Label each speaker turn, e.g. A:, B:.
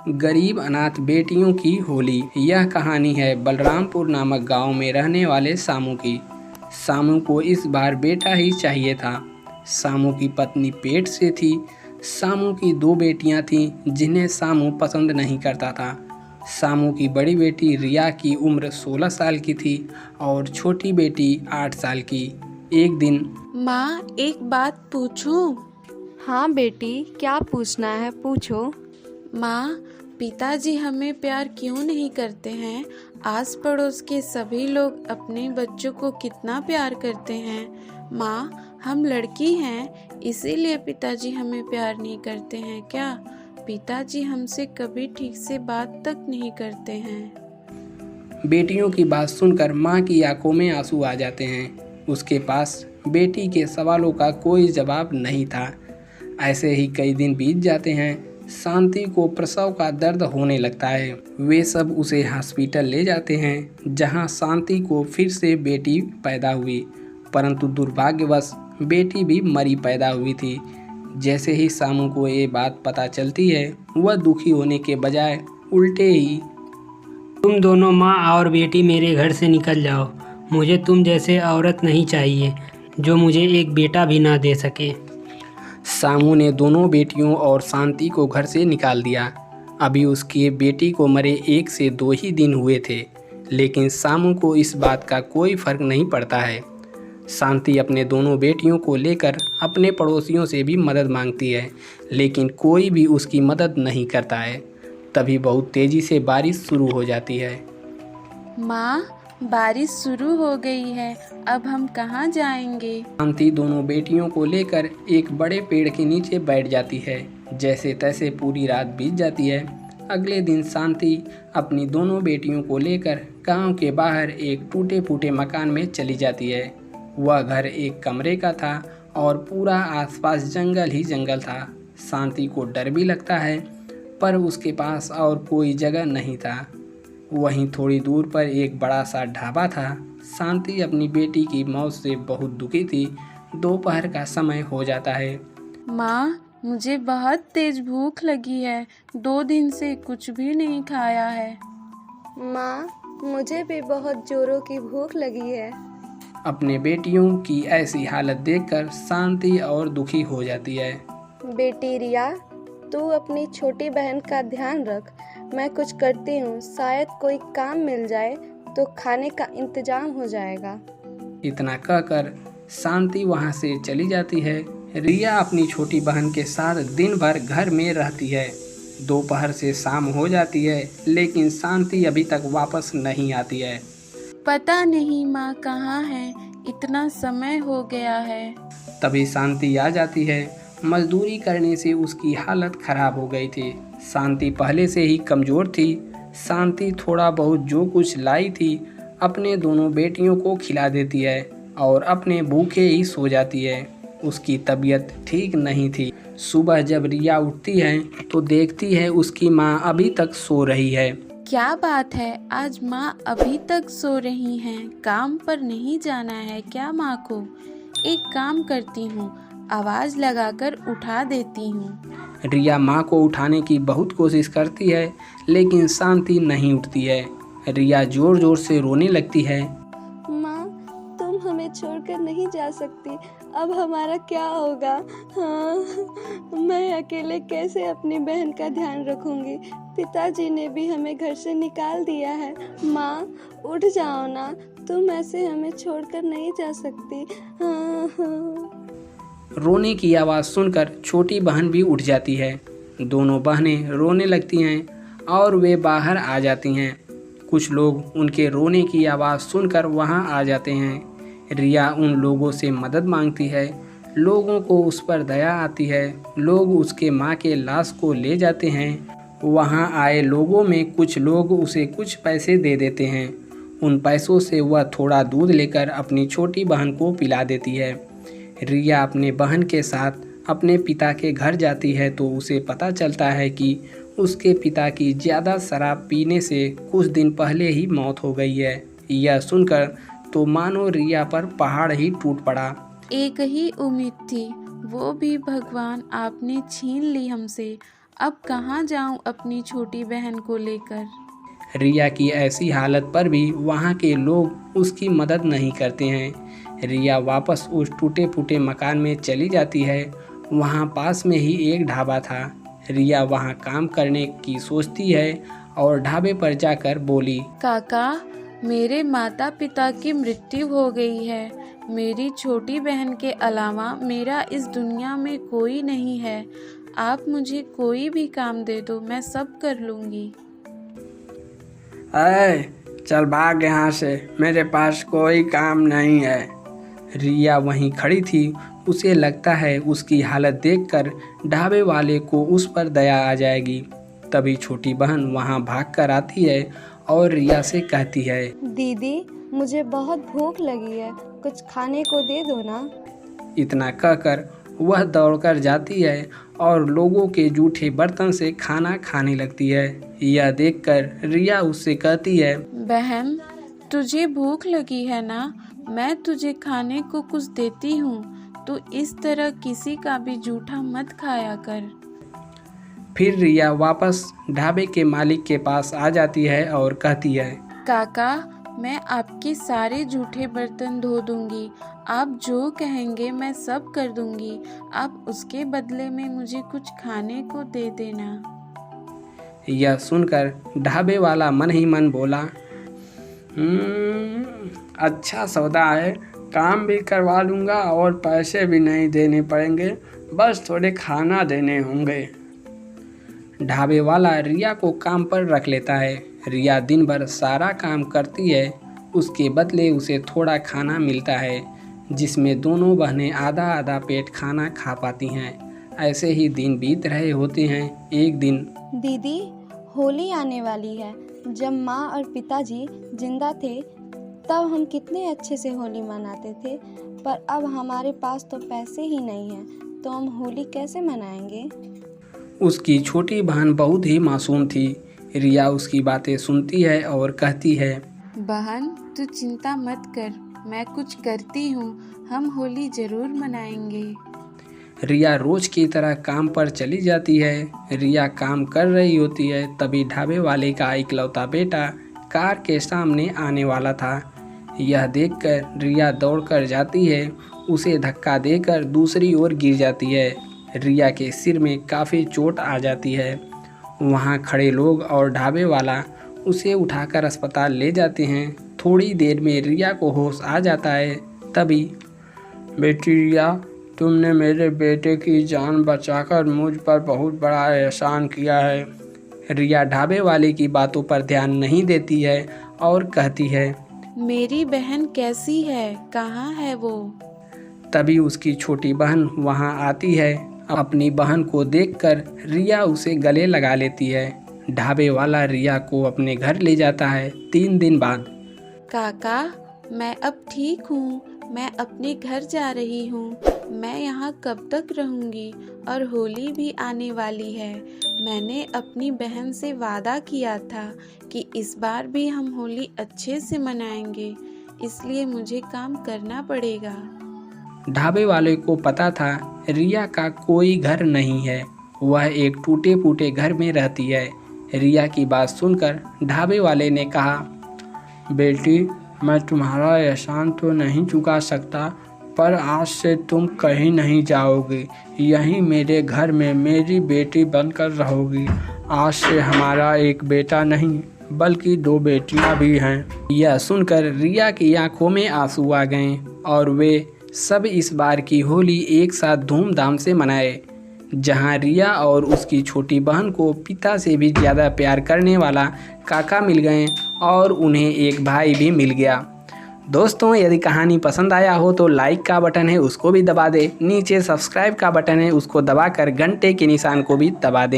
A: गरीब अनाथ बेटियों की होली। यह कहानी है बलरामपुर नामक गांव में रहने वाले सामू की। सामू को इस बार बेटा ही चाहिए था। सामू की पत्नी पेट से थी। सामू की 2 बेटियां थीं जिन्हें सामू पसंद नहीं करता था। सामू की बड़ी बेटी रिया की उम्र 16 साल की थी और छोटी बेटी 8 साल की। एक दिन,
B: माँ, एक बात पूछूं?
C: हाँ बेटी, क्या पूछना है, पूछो।
B: माँ, पिताजी हमें प्यार क्यों नहीं करते हैं? आस पड़ोस के सभी लोग अपने बच्चों को कितना प्यार करते हैं। माँ, हम लड़की हैं, इसीलिए पिताजी हमें प्यार नहीं करते हैं क्या? पिताजी हमसे कभी ठीक से बात तक नहीं करते हैं।
A: बेटियों की बात सुनकर माँ की आंखों में आंसू आ जाते हैं। उसके पास बेटी के सवालों का कोई जवाब नहीं था। ऐसे ही कई दिन बीत जाते हैं। शांति को प्रसव का दर्द होने लगता है। वे सब उसे हॉस्पिटल ले जाते हैं, जहां शांति को फिर से बेटी पैदा हुई, परंतु दुर्भाग्यवश बेटी भी मरी पैदा हुई थी। जैसे ही सामू को ये बात पता चलती है, वह दुखी होने के बजाय उल्टे ही,
D: तुम दोनों माँ और बेटी मेरे घर से निकल जाओ। मुझे तुम जैसे औरत नहीं चाहिए जो मुझे एक बेटा भी ना दे सके।
A: सामू ने दोनों बेटियों और शांति को घर से निकाल दिया। अभी उसकी बेटी को मरे 1 से 2 ही दिन हुए थे, लेकिन सामू को इस बात का कोई फर्क नहीं पड़ता है। शांति अपने दोनों बेटियों को लेकर अपने पड़ोसियों से भी मदद मांगती है, लेकिन कोई भी उसकी मदद नहीं करता है। तभी बहुत तेज़ी से बारिश शुरू हो जाती है।
B: माँ, बारिश शुरू हो गई है, अब हम कहाँ जाएंगे?
A: शांति दोनों बेटियों को लेकर एक बड़े पेड़ के नीचे बैठ जाती है। जैसे तैसे पूरी रात बीत जाती है। अगले दिन शांति अपनी दोनों बेटियों को लेकर गांव के बाहर एक टूटे फूटे मकान में चली जाती है। वह घर एक कमरे का था और पूरा आसपास जंगल ही जंगल था। शांति को डर भी लगता है, पर उसके पास और कोई जगह नहीं था। वहीं थोड़ी दूर पर एक बड़ा सा ढाबा था। शांति अपनी बेटी की मौत से बहुत दुखी थी। दोपहर का समय हो जाता है।
B: माँ, मुझे बहुत तेज भूख लगी है, 2 दिन से कुछ भी नहीं खाया है।
C: माँ, मुझे भी बहुत जोरों की भूख लगी है।
A: अपने बेटियों की ऐसी हालत देखकर शांति और दुखी हो जाती है।
C: बेटी रिया, तू अपनी छोटी बहन का ध्यान रख। मैं कुछ करती हूँ, शायद कोई काम मिल जाए तो खाने का इंतजाम हो जाएगा।
A: इतना कहकर शांति वहाँ से चली जाती है। रिया अपनी छोटी बहन के साथ दिन भर घर में रहती है। दोपहर से शाम हो जाती है, लेकिन शांति अभी तक वापस नहीं आती है।
B: पता नहीं माँ कहाँ है, इतना समय हो गया है।
A: तभी शांति आ जाती है। मजदूरी करने से उसकी हालत खराब हो गई थी। शांति पहले से ही कमज़ोर थी। शांति थोड़ा बहुत जो कुछ लाई थी अपने दोनों बेटियों को खिला देती है और अपने भूखे ही सो जाती है। उसकी तबीयत ठीक नहीं थी। सुबह जब रिया उठती है तो देखती है उसकी माँ अभी तक सो रही है।
B: क्या बात है, आज माँ अभी तक सो रही हैं? काम पर नहीं जाना है क्या माँ को? एक काम करती हूँ, आवाज़ लगाकर उठा देती हूँ।
A: रिया माँ को उठाने की बहुत कोशिश करती है, लेकिन शांति नहीं उठती है। रिया ज़ोर ज़ोर से रोने लगती है।
C: माँ, तुम हमें छोड़कर नहीं जा सकती। अब हमारा क्या होगा? हाँ, मैं अकेले कैसे अपनी बहन का ध्यान रखूंगी? पिताजी ने भी हमें घर से निकाल दिया है। माँ, उठ जाओ ना, तुम ऐसे हमें छोड़कर नहीं जा सकती। हाँ।
A: रोने की आवाज़ सुनकर छोटी बहन भी उठ जाती है। दोनों बहनें रोने लगती हैं और वे बाहर आ जाती हैं। कुछ लोग उनके रोने की आवाज़ सुनकर वहां आ जाते हैं। रिया उन लोगों से मदद मांगती है। लोगों को उस पर दया आती है। लोग उसके माँ के लाश को ले जाते हैं। वहां आए लोगों में कुछ लोग उसे कुछ पैसे दे देते हैं। उन पैसों से वह थोड़ा दूध लेकर अपनी छोटी बहन को पिला देती है। रिया अपने बहन के साथ अपने पिता के घर जाती है तो उसे पता चलता है कि उसके पिता की ज़्यादा शराब पीने से कुछ दिन पहले ही मौत हो गई है। यह सुनकर तो मानो रिया पर पहाड़ ही टूट पड़ा।
B: एक ही उम्मीद थी, वो भी भगवान आपने छीन ली हमसे। अब कहाँ जाऊँ अपनी छोटी बहन को लेकर।
A: रिया की ऐसी हालत पर भी वहाँ के लोग उसकी मदद नहीं करते हैं। रिया वापस उस टूटे फूटे मकान में चली जाती है। वहाँ पास में ही एक ढाबा था। रिया वहाँ काम करने की सोचती है और ढाबे पर जाकर बोली,
B: काका, मेरे माता पिता की मृत्यु हो गई है। मेरी छोटी बहन के अलावा मेरा इस दुनिया में कोई नहीं है। आप मुझे कोई भी काम दे दो, मैं सब कर लूँगी।
A: चल भाग यहाँ से, मेरे पास कोई काम नहीं है। रिया वहीं खड़ी थी। उसे लगता है उसकी हालत देखकर ढाबे वाले को उस पर दया आ जाएगी। तभी छोटी बहन वहाँ भागकर आती है और रिया से कहती है,
C: दीदी, मुझे बहुत भूख लगी है, कुछ खाने को दे दो ना।
A: इतना कहकर वह दौड़कर जाती है और लोगों के जूठे बर्तन से खाना खाने लगती है। यह देखकर रिया उससे कहती है,
B: बहन, तुझे भूख लगी है ना? मैं तुझे खाने को कुछ देती हूँ। तू इस तरह किसी का भी जूठा मत खाया कर।
A: फिर रिया वापस ढाबे के मालिक के पास आ जाती है और कहती है,
B: काका, मैं आपके सारे जूठे बर्तन धो दूंगी। आप जो कहेंगे मैं सब कर दूंगी। आप उसके बदले में मुझे कुछ खाने को दे देना।
A: यह सुनकर ढाबे वाला मन ही मन बोला, अच्छा सौदा है, काम भी करवा लूँगा और पैसे भी नहीं देने पड़ेंगे, बस थोड़े खाना देने होंगे। ढाबे वाला रिया को काम पर रख लेता है। रिया दिन भर सारा काम करती है, उसके बदले उसे थोड़ा खाना मिलता है, जिसमें दोनों बहनें आधा आधा पेट खाना खा पाती हैं। ऐसे ही दिन बीत रहे होते हैं। एक दिन,
C: दीदी, होली आने वाली है। जब माँ और पिताजी जिंदा थे तब हम कितने अच्छे से होली मनाते थे, पर अब हमारे पास तो पैसे ही नहीं हैं, तो हम होली कैसे मनाएंगे।
A: उसकी छोटी बहन बहुत ही मासूम थी। रिया उसकी बातें सुनती है और कहती है,
B: बहन, तू चिंता मत कर, मैं कुछ करती हूँ। हम होली जरूर मनाएंगे।
A: रिया रोज की तरह काम पर चली जाती है। रिया काम कर रही होती है, तभी ढाबे वाले का इकलौता बेटा कार के सामने आने वाला था। यह देखकर रिया दौड़कर जाती है, उसे धक्का देकर दूसरी ओर गिर जाती है। रिया के सिर में काफ़ी चोट आ जाती है। वहाँ खड़े लोग और ढाबे वाला उसे उठाकर अस्पताल ले जाते हैं। थोड़ी देर में रिया को होश आ जाता है। तभी, बेटी रिया, तुमने मेरे बेटे की जान बचाकर मुझ पर बहुत बड़ा एहसान किया है। रिया ढाबे वाले की बातों पर ध्यान नहीं देती है और कहती है,
B: मेरी बहन कैसी है? कहाँ है वो?
A: तभी उसकी छोटी बहन वहाँ आती है। अपनी बहन को देखकर रिया उसे गले लगा लेती है। ढाबे वाला रिया को अपने घर ले जाता है। 3 दिन बाद,
B: काका, मैं अब ठीक हूँ। मैं अपने घर जा रही हूँ। मैं यहाँ कब तक रहूँगी? और होली भी आने वाली है। मैंने अपनी बहन से वादा किया था कि इस बार भी हम होली अच्छे से मनाएंगे, इसलिए मुझे काम करना पड़ेगा।
A: ढाबे वाले को पता था रिया का कोई घर नहीं है। वह एक टूटे फूटे घर में रहती है। रिया की बात सुनकर ढाबे वाले ने कहा, बेटी, मैं तुम्हारा एहसान तो नहीं चुका सकता, पर आज से तुम कहीं नहीं जाओगी। यहीं मेरे घर में मेरी बेटी बनकर रहोगी। आज से हमारा एक बेटा नहीं बल्कि 2 बेटियां भी हैं। यह सुनकर रिया की आंखों में आंसू आ गए और वे सब इस बार की होली एक साथ धूमधाम से मनाए। जहां रिया और उसकी छोटी बहन को पिता से भी ज़्यादा प्यार करने वाला काका मिल गए और उन्हें एक भाई भी मिल गया। दोस्तों, यदि कहानी पसंद आया हो तो लाइक का बटन है उसको भी दबा दें। नीचे सब्सक्राइब का बटन है उसको दबाकर घंटे के निशान को भी दबा दें।